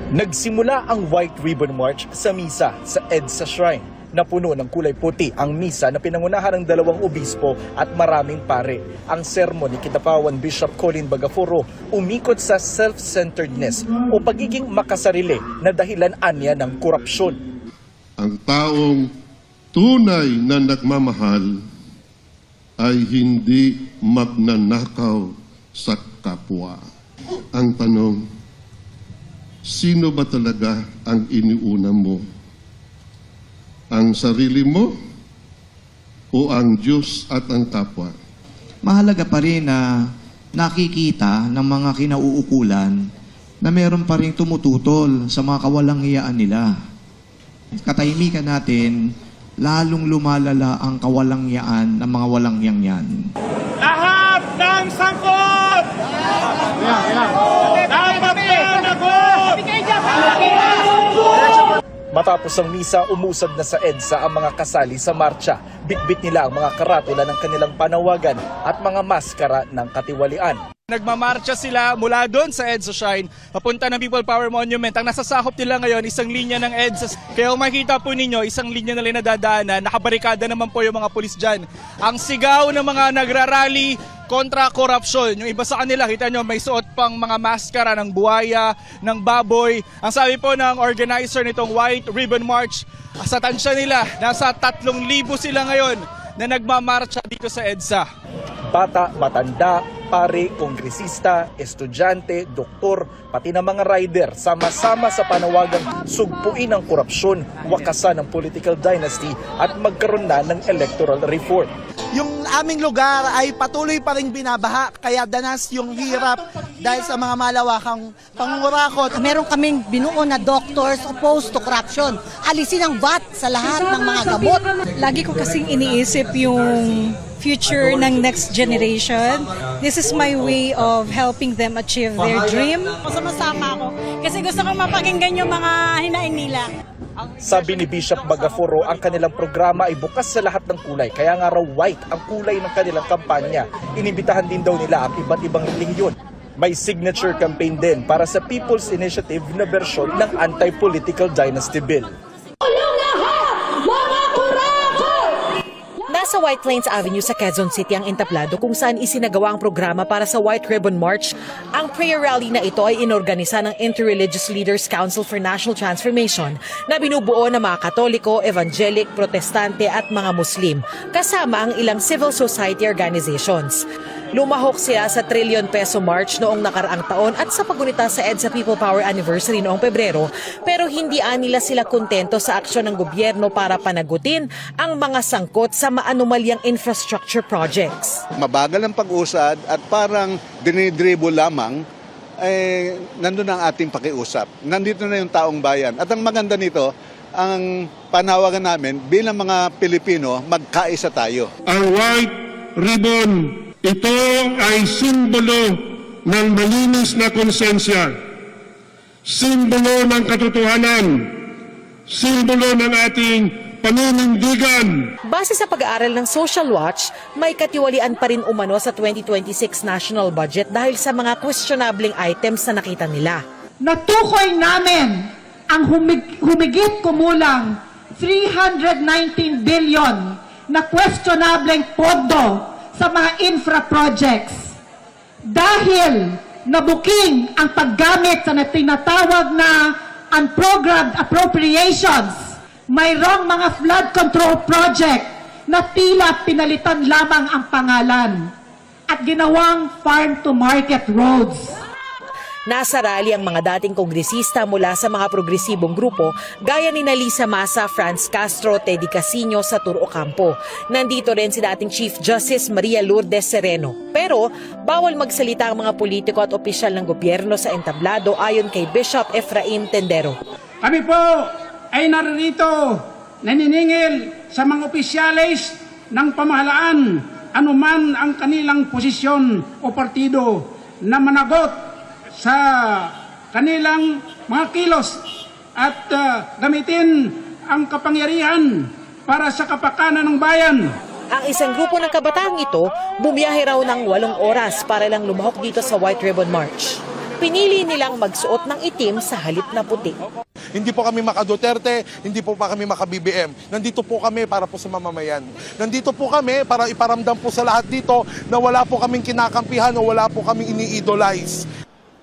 Nagsimula ang White Ribbon March sa misa sa EDSA Shrine. Napuno ng kulay puti ang misa na pinangunahan ng 2 obispo at maraming pare. Ang sermon ni Kidapawan Bishop Colin Bagaforo umikot sa self-centeredness o pagiging makasarili na dahilan anya ng korupsyon. Ang taong tunay na nagmamahal ay hindi magnanakaw sa kapwa. Ang tanong, sino ba talaga ang iniuna mo? Ang sarili mo o ang Diyos at ang kapwa? Mahalaga pa rin na nakikita ng mga kinauukulan na meron pa rin tumututol sa mga kawalanghiyaan nila. Katahimikan natin, lalong lumalala ang kawalanghiyaan ng mga walanghiyang yan. Lahat ng sangkot! Dapat managot! Matapos ang misa, umusad na sa EDSA ang mga kasali sa marcha. Bitbit nila ang mga karatula ng kanilang panawagan at mga maskara ng katiwalian. Nagmamarcha sila mula doon sa EDSA Shrine, papunta ng People Power Monument. Ang nasasakop nila ngayon, isang linya ng EDSA. Kaya kung makikita po ninyo, isang linya na rin nadadaanan, nakabarikada naman po yung mga pulis dyan. Ang sigaw ng mga nagrarally kontra korupsyon. Yung iba sa kanila, kita nyo, may suot pang mga maskara ng buhaya, ng baboy. Ang sabi po ng organizer nitong White Ribbon March, sa tansya nila, nasa 3,000 sila ngayon na nagmamarcha dito sa EDSA. Bata, matanda, pare, kongresista, estudyante, doktor, pati na mga rider, sama-sama sa panawagang sugpuin ang korupsyon, wakasan ang political dynasty at magkaroon na ng electoral reform. Yung aming lugar ay patuloy pa rin binabaha, kaya danas yung hirap dahil sa mga malawakang pangungurakot. Meron kaming binuo na doctors opposed to corruption. Alisin ang VAT sa lahat ng mga gamot. Lagi ko kasing iniisip yung future ng next generation. This is my way of helping them achieve their dream. Sumasama ako kasi gusto kong mapakinggan yung mga hinaing nila. Sabi ni Bishop Bagaforo, ang kanilang programa ay bukas sa lahat ng kulay. Kaya nga raw white ang kulay ng kanilang kampanya. Inibitahan din daw nila ang iba't ibang relihiyon. May signature campaign din para sa People's Initiative na bersyon ng Anti-Political Dynasty Bill. Nasa White Plains Avenue sa Quezon City ang entablado kung saan isinagawa ang programa para sa White Ribbon March. Ang prayer rally na ito ay inorganisa ng Interreligious Leaders Council for National Transformation na binubuo ng mga Katoliko, Evangelic, Protestante at mga Muslim, kasama ang ilang civil society organizations. Lumahok sila sa trillion peso march noong nakaraang taon at sa pagunita sa EDSA People Power Anniversary noong Pebrero, pero hindi nila sila kontento sa aksyon ng gobyerno para panagutin ang mga sangkot sa maanumalyang infrastructure projects. Mabagal ang pag-usad at parang dinidribble lamang, nandun ang ating pakiusap. Nandito na yung taong bayan. At ang maganda nito, ang panawagan namin bilang mga Pilipino, magkaisa tayo. Ang White Ribbon, ito ay simbolo ng malinis na konsensya, simbolo ng katotohanan, simbolo ng ating paninindigan. Base sa pag-aaral ng Social Watch, may katiwalian pa rin umano sa 2026 national budget dahil sa mga questionabling items na nakita nila. Natukoy namin ang humigit kumulang 319 billion na questionableng pondo sa mga infra projects. Dahil nabuking ang paggamit sa tinatawag na unprogrammed appropriations, mayroong mga flood control project na tila pinalitan lamang ang pangalan at ginawang farm-to-market roads. Nasa rally ang mga dating kongresista mula sa mga progresibong grupo gaya ni Lisa Masa, Franz Castro, Teddy Casino sa Turo Ocampo. Nandito rin si dating Chief Justice Maria Lourdes Sereno. Pero bawal magsalita ang mga politiko at opisyal ng gobyerno sa entablado ayon kay Bishop Efraim Tendero. Kami po ay naririto naniningil sa mga opisyalis ng pamahalaan anuman ang kanilang posisyon o partido na managot sa kanilang mga kilos at gamitin ang kapangyarihan para sa kapakanan ng bayan. Ang isang grupo ng kabataang ito, bumiyahe raw ng 8 oras para lang lumahok dito sa White Ribbon March. pinili nilang magsuot ng itim sa halip na puti. Hindi po kami maka-Duterte, hindi po pa kami maka-BBM. Nandito po kami para po sa mamamayan. Nandito po kami para iparamdam po sa lahat dito na wala po kaming kinakampihan o wala po kaming ini-idolize.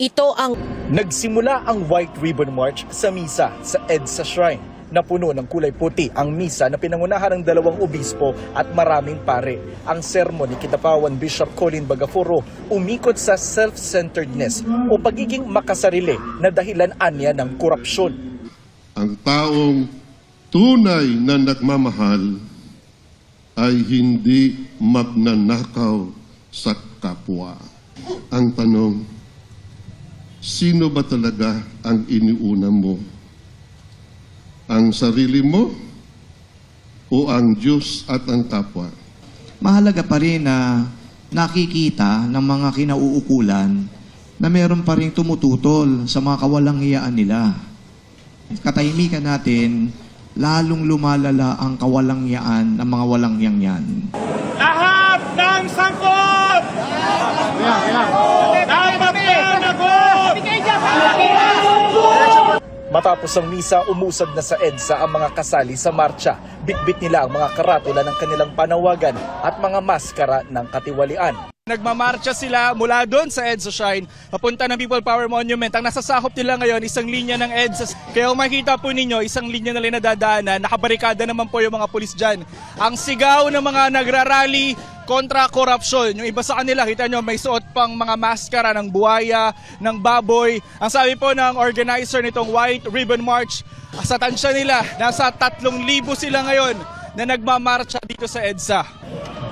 Ito ang Nagsimula ang White Ribbon March sa misa sa EDSA Shrine. Napuno ng kulay puti ang misa na pinangunahan ng 2 obispo at maraming pare. Ang sermon ni Kidapawan Bishop Colin Bagaforo umikot sa self-centeredness o pagiging makasarili na dahilan anya ng korupsyon. Ang taong tunay na nagmamahal ay hindi magnanakaw sa kapwa. Ang tanong, sino ba talaga ang iniuna mo? Ang sarili mo o ang Diyos at ang kapwa? Mahalaga pa rin na nakikita ng mga kinauukulan na meron pa rin tumututol sa mga kawalanghiyaan nila. Katahimikan natin, lalong lumalala ang kawalanghiyaan ng mga walanghiyang yan. Lahat ng sangkot! Dapat managot! Matapos ang misa, umusad na sa EDSA ang mga kasali sa marcha. Bitbit nila ang mga karatula ng kanilang panawagan at mga maskara ng katiwalian. Nagmamarcha sila mula doon sa EDSA Shrine, papunta ng People Power Monument. Ang nasasakop nila ngayon, isang linya ng EDSA. Kaya kung makikita po ninyo, isang linya na rin nadadaanan, nakabarikada naman po yung mga pulis dyan. Ang sigaw ng mga nagrarally kontra korupsyon. Yung iba sa kanila, kita nyo, may suot pang mga maskara ng buhaya, ng baboy. Ang sabi po ng organizer nitong White Ribbon March, sa tansya nila, nasa 3,000 sila ngayon na nagmamarcha dito sa EDSA.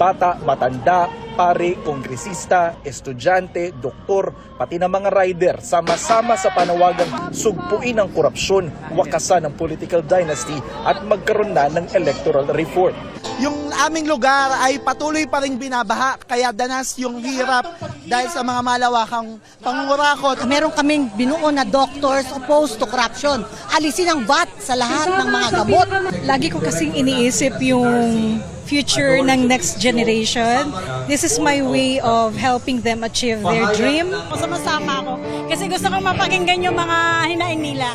Bata, matanda, pare, kongresista, estudyante, doktor, pati na mga rider, sama-sama sa panawagang sugpuin ang korupsyon, wakasan ang political dynasty at magkaroon na ng electoral reform. Yung aming lugar ay patuloy pa rin binabaha, kaya danas yung hirap dahil sa mga malawakang pangungurakot. Meron kaming binuo na doctors opposed to corruption. Alisin ang VAT sa lahat ng mga gamot. Lagi ko kasing iniisip yung future ng next generation. This is my way of helping them achieve their dream. Sumasama ako kasi gusto kong mapakinggan yung mga hinaing nila.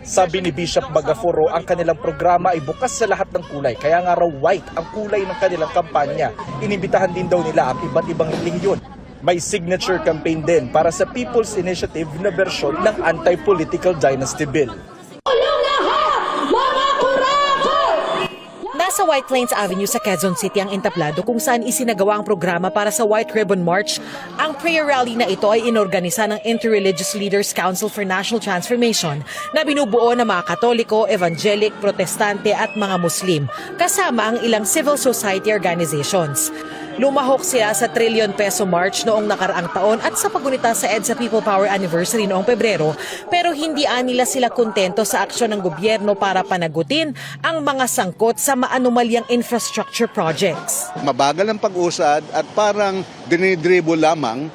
Sabi ni Bishop Bagaforo, ang kanilang programa ay bukas sa lahat ng kulay, kaya nga raw white ang kulay ng kanilang kampanya. Inibitahan din daw nila ang iba't ibang relihiyon. May signature campaign din para sa People's Initiative na bersyon ng Anti-Political Dynasty Bill. Nasa White Plains Avenue sa Quezon City ang entablado kung saan isinagawa ang programa para sa White Ribbon March. Ang prayer rally na ito ay inorganisa ng Interreligious Leaders Council for National Transformation na binubuo ng mga Katoliko, Evangelic, Protestante at mga Muslim, kasama ang ilang civil society organizations. Lumahok sila sa trilyon-peso march noong nakaraang taon at sa pagunita sa EDSA People Power Anniversary noong Pebrero, pero hindi nila sila kontento sa aksyon ng gobyerno para panagutin ang mga sangkot sa maanumalyang infrastructure projects. Mabagal ang pag-usad at parang dinidribble lamang,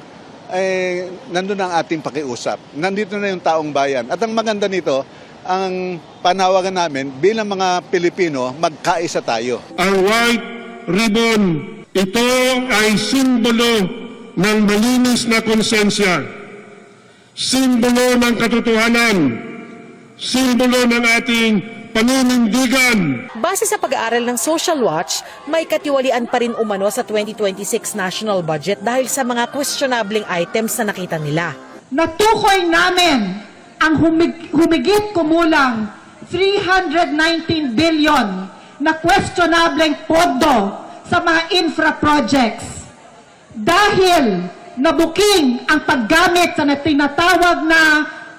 nandun ang ating pakiusap. Nandito na yung taong bayan. At ang maganda nito, ang panawagan namin bilang mga Pilipino, magkaisa tayo. Ang White Ribbon, ito ay simbolo ng malinis na konsensya, simbolo ng katotohanan, simbolo ng ating paninindigan. Base sa pag-aaral ng Social Watch, may katiwalian pa rin umano sa 2026 national budget dahil sa mga questionabling items na nakita nila. Natukoy namin ang humigit kumulang 319 billion na questionableng pondo sa mga infra projects. Dahil nabuking ang paggamit sa tinatawag na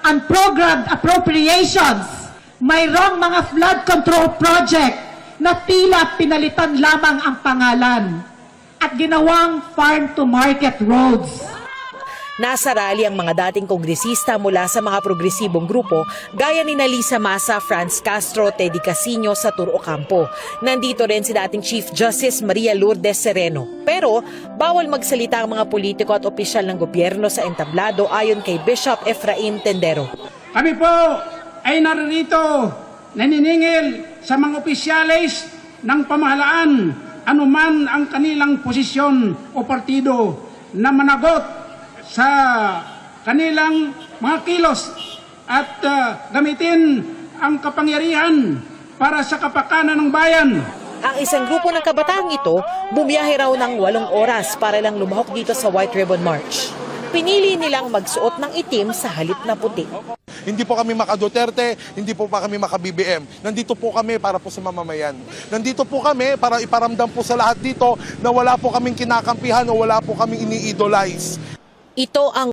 unprogrammed appropriations, mayroong mga flood control project na tila pinalitan lamang ang pangalan at ginawang farm-to-market roads. Nasa rally ang mga dating kongresista mula sa mga progresibong grupo gaya ni Lisa Masa, Franz Castro, Teddy Casino sa Turo Ocampo. Nandito rin si dating Chief Justice Maria Lourdes Sereno. Pero bawal magsalita ang mga politiko at opisyal ng gobyerno sa entablado ayon kay Bishop Efraim Tendero. Kami po ay naririto naniningil sa mga opisyalis ng pamahalaan anuman ang kanilang posisyon o partido na managot sa kanilang mga kilos at gamitin ang kapangyarihan para sa kapakanan ng bayan. Ang isang grupo ng kabataang ito, bumiyahe raw ng 8 oras para lang lumahok dito sa White Ribbon March. Pinili nilang magsuot ng itim sa halip na puti. Hindi po kami maka-Duterte, hindi po pa kami maka-BBM. Nandito po kami para po sa mamamayan. Nandito po kami para iparamdam po sa lahat dito na wala po kaming kinakampihan o wala po kaming ini-idolize. Ito ang